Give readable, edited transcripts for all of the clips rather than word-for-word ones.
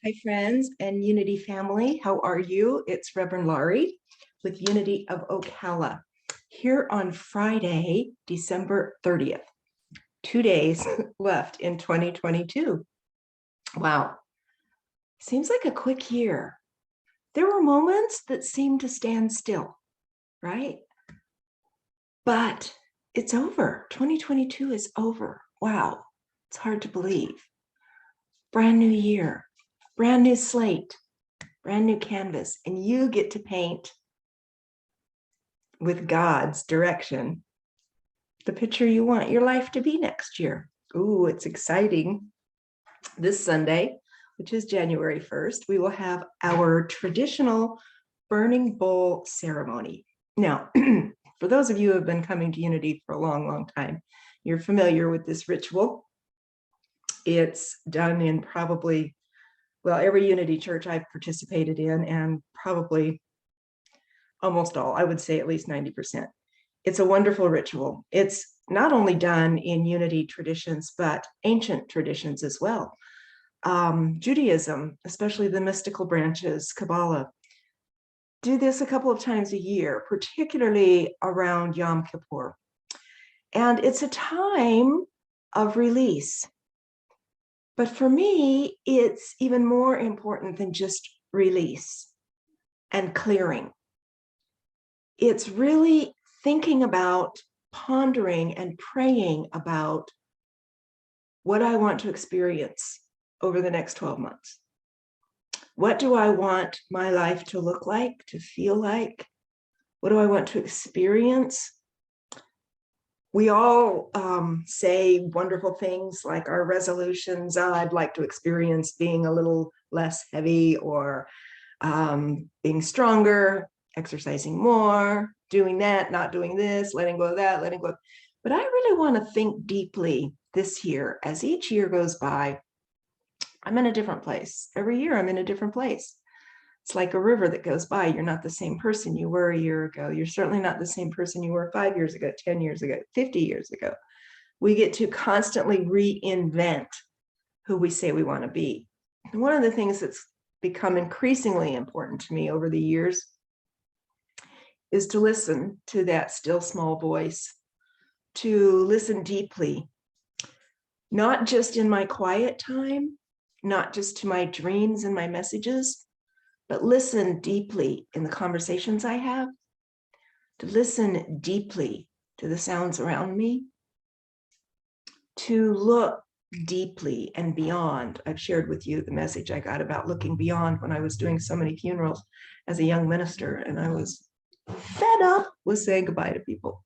Hi, friends and Unity family. How are you? It's Reverend Laurie with Unity of Ocala here on Friday, December 30th. 2 days left in 2022. Wow. Seems like a quick year. There were moments that seemed to stand still, right? But it's over. 2022 is over. Wow. It's hard to believe. Brand new year, brand new slate, brand new canvas, and you get to paint with God's direction the picture you want your life to be next year. Ooh, it's exciting. This Sunday, which is January 1st, we will have our traditional burning bowl ceremony. Now, for those of you who have been coming to Unity for a long, long time, you're familiar with this ritual. It's done in probably, well, every Unity church I've participated in, and probably almost all, I would say at least 90%. It's a wonderful ritual. It's not only done in Unity traditions, but ancient traditions as well. Judaism, especially the mystical branches, Kabbalah, do this a couple of times a year, particularly around Yom Kippur. And it's a time of release. But for me, it's even more important than just release and clearing. It's really thinking about, pondering, and praying about what I want to experience over the next 12 months. What do I want my life to look like, to feel like? What do I want to experience? We all say wonderful things like our resolutions. I'd like to experience being a little less heavy, or being stronger, exercising more, doing that, not doing this, letting go of that, letting go. But I really want to think deeply this year. As each year goes by, I'm in a different place. Every year I'm in a different place. It's like a river that goes by. You're not the same person you were a year ago. You're certainly not the same person you were 5 years ago, 10 years ago, 50 years ago. We get to constantly reinvent who we say we want to be. And one of the things that's become increasingly important to me over the years is to listen to that still small voice, to listen deeply, not just in my quiet time, not just to my dreams and my messages, but listen deeply in the conversations I have, to listen deeply to the sounds around me, to look deeply and beyond. I've shared with you the message I got about looking beyond when I was doing so many funerals as a young minister, and I was fed up with saying goodbye to people.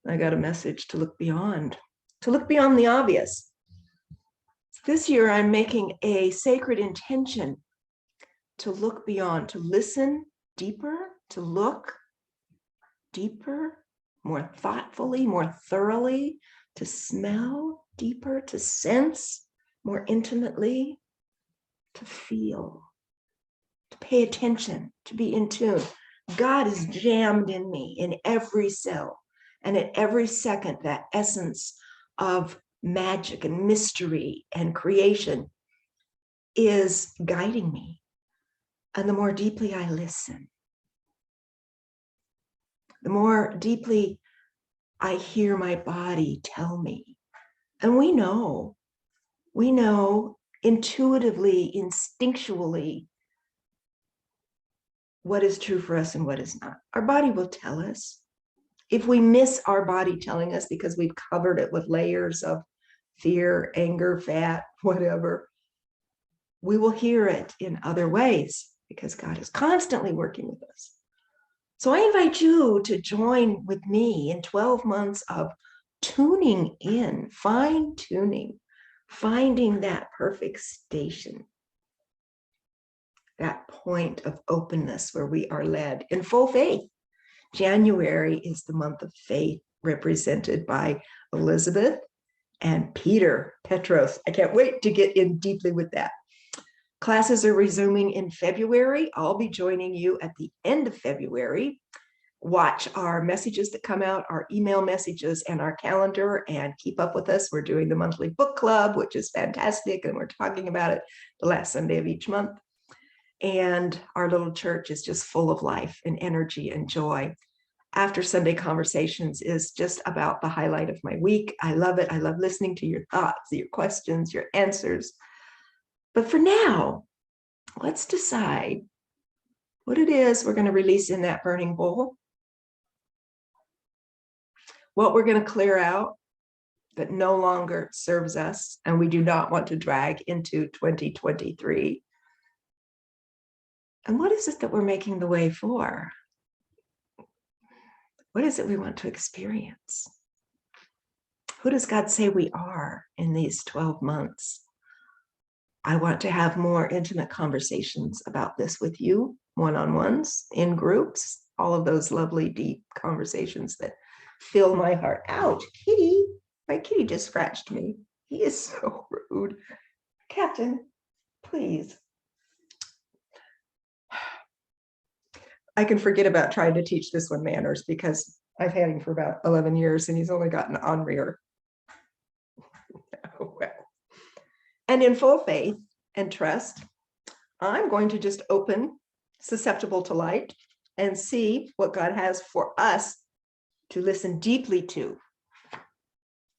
I got a message to look beyond the obvious. This year, I'm making a sacred intention to look beyond, to listen deeper, to look deeper, more thoughtfully, more thoroughly, to smell deeper, to sense more intimately, to feel, to pay attention, to be in tune. God is jammed in me in every cell, and at every second, that essence of magic and mystery and creation is guiding me. And the more deeply I listen, the more deeply I hear my body tell me. And we know intuitively, instinctually, what is true for us and what is not. Our body will tell us. If we miss our body telling us because we've covered it with layers of fear, anger, fat, whatever, we will hear it in other ways because God is constantly working with us. So I invite you to join with me in 12 months of tuning in, fine-tuning, finding that perfect station, that point of openness where we are led in full faith. January is the month of faith, represented by Elizabeth and Peter Petros. I can't wait to get in deeply with that. Classes are resuming in February. I'll be joining you at the end of February. watch our messages that come out, our email messages and our calendar, and keep up with us. We're doing the monthly book club, which is fantastic. And we're talking about it the last Sunday of each month. And our little church is just full of life and energy and joy. After Sunday Conversations is just about the highlight of my week. I love it. I love listening to your thoughts, your questions, your answers. But for now, let's decide what it is we're going to release in that burning bowl, what we're going to clear out that no longer serves us and we do not want to drag into 2023. And what is it that we're making the way for? What is it we want to experience? Who does God say we are in these 12 months? I want to have more intimate conversations about this with you, one-on-ones, in groups, all of those lovely, deep conversations that fill my heart. Ouch, kitty. My kitty just scratched me. He is so rude. Captain, please. I can forget about trying to teach this one manners because I've had him for about 11 years and he's only gotten ornerier. Oh, well. And in full faith and trust, I'm going to just open Susceptible to Light and see what God has for us to listen deeply to.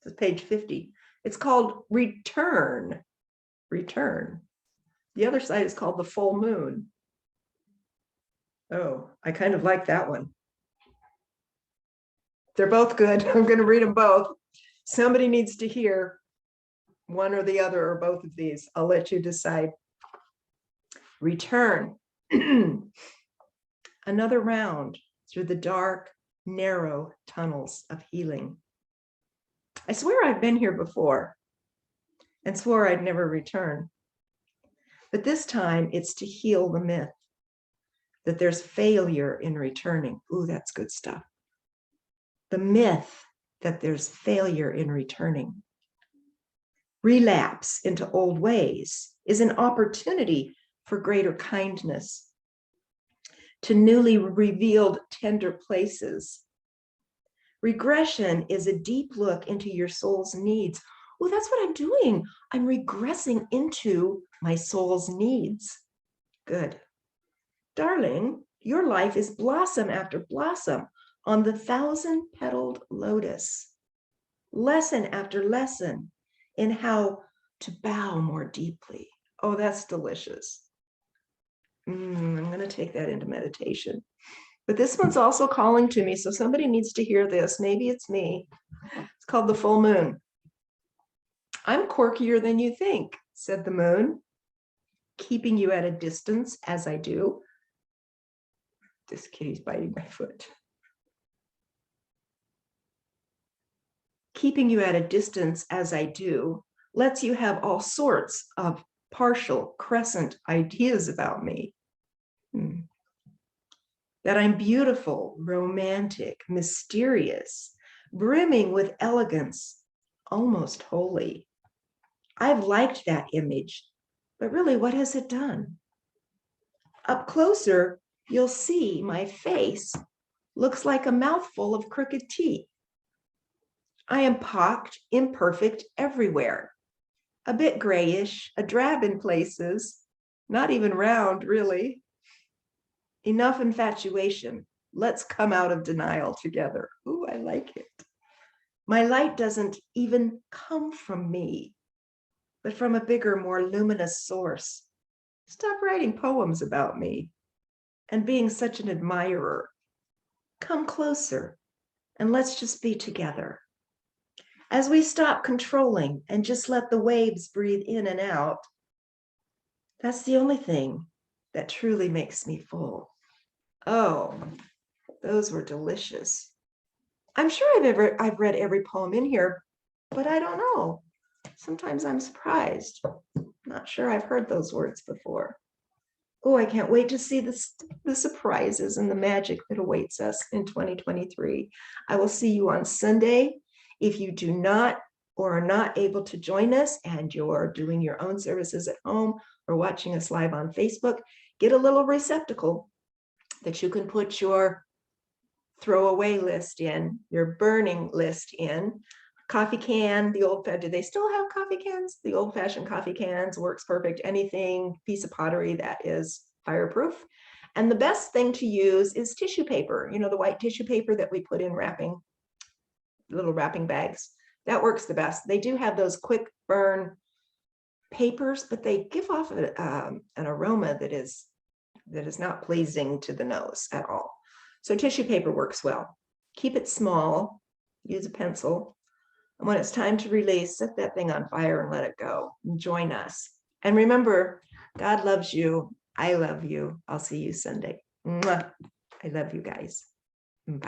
This is page 50. It's called Return. Return. The other side is called The Full Moon. Oh, I kind of like that one. They're both good. I'm going to read them both. Somebody needs to hear one or the other or both of these. I'll let you decide. Return. Another round through the dark, narrow tunnels of healing. I swear I've been here before and swore I'd never return. But this time it's to heal the myth that there's failure in returning. Ooh, that's good stuff. The myth that there's failure in returning. Relapse into old ways is an opportunity for greater kindness, to newly revealed tender places. Regression is a deep look into your soul's needs. Oh, that's what I'm doing. I'm regressing into my soul's needs. Good. Darling, your life is blossom after blossom on the 1,000-petaled lotus. Lesson after lesson in how to bow more deeply. Oh, that's delicious. I'm going to take that into meditation. But this one's also calling to me, so somebody needs to hear this. Maybe it's me. It's called The Full Moon. I'm quirkier than you think, said the moon, keeping you at a distance as I do. This kitty's biting my foot. Keeping you at a distance as I do lets you have all sorts of partial crescent ideas about me. That I'm beautiful, romantic, mysterious, brimming with elegance, almost holy. I've liked that image, but really, what has it done? Up closer, you'll see my face looks like a mouthful of crooked teeth. I am pocked, imperfect everywhere, a bit grayish, a drab in places, not even round, really. Enough infatuation. Let's come out of denial together. Ooh, I like it. My light doesn't even come from me, but from a bigger, more luminous source. Stop writing poems about me and being such an admirer. Come closer and let's just be together. As we stop controlling and just let the waves breathe in and out, that's the only thing that truly makes me full. Oh, those were delicious. I'm sure I've read every poem in here, but I don't know. Sometimes I'm surprised. Not sure I've heard those words before. Oh, I can't wait to see the surprises and the magic that awaits us in 2023. I will see you on Sunday. If you do not or are not able to join us and you're doing your own services at home or watching us live on Facebook, get a little receptacle that you can put your throwaway list in, your burning list in. Coffee can, do they still have coffee cans? The old-fashioned coffee cans works perfect. Anything, piece of pottery that is fireproof. And the best thing to use is tissue paper, the white tissue paper that we put in little wrapping bags. That works the best. They do have those quick burn papers, but they give off an aroma that is not pleasing to the nose at all. So tissue paper works well. Keep it small, use a pencil. And when it's time to release, set that thing on fire and let it go. And join us. And remember, God loves you. I love you. I'll see you Sunday. Mwah. I love you guys.